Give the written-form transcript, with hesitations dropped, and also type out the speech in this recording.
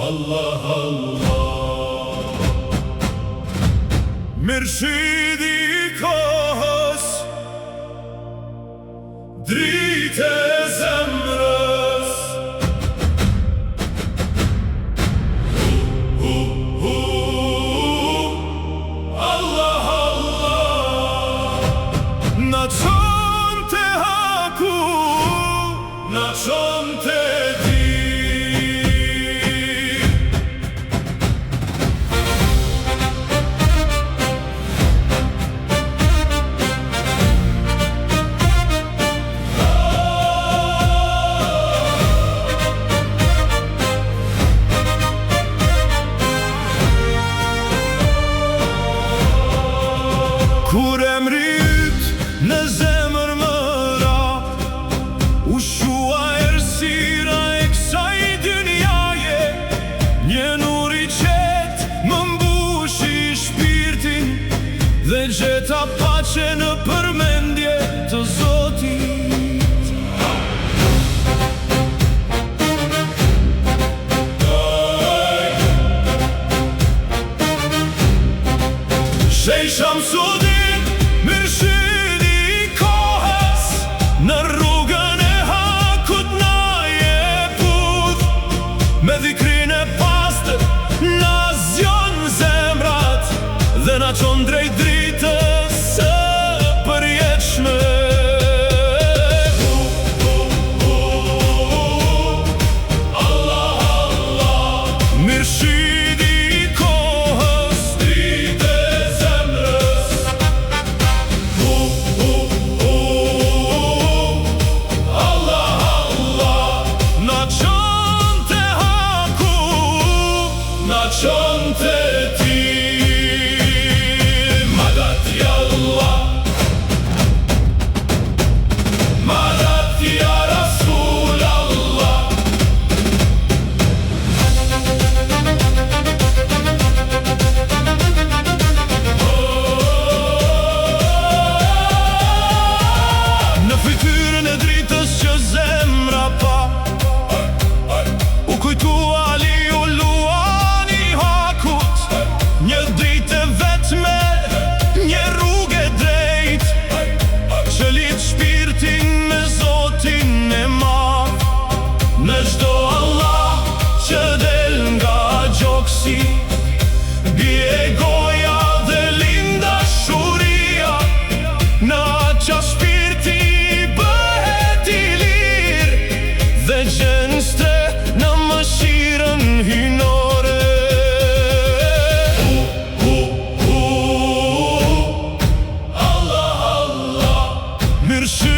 Allah Allah. Mërshidi I kohës, dritë e zemrës. Allah Allah. Na çon te haku, na çon te kur emri yt në zemër më ra, u shua errësira e kësaj dynjaje. Një nur I qetë më mbushi shpirtin, dhe gjeta paqe në përmendje të Zotit. Shej Shamsuddin, mërshidi I kohës, në rrugën e hakut na jeput. Me dhikrin e pastër na zjon zemrat, dhe na çon drejt dritës së përjetshme. Allah Allah. Mërshidi I kohës, dritë e zemrës. Allah Allah. Na çon te haku, na çon te ti. Madat ya Allah, madat ya Rasul Allah. Në fytyrën e dritës që zemra pa, u kujtu Aliu luani hakut. Një dritë e vetme, një rrugë e drejt, që lidh shpirtin me Zotin e madh. Në çdo Allah që del nga gjoksi, bie goja dhe lind dashuria. Në atë që shpirti bëhet I lirë, dhe gjen stre në mëshirën hynore. Allah Allah. Mërshidi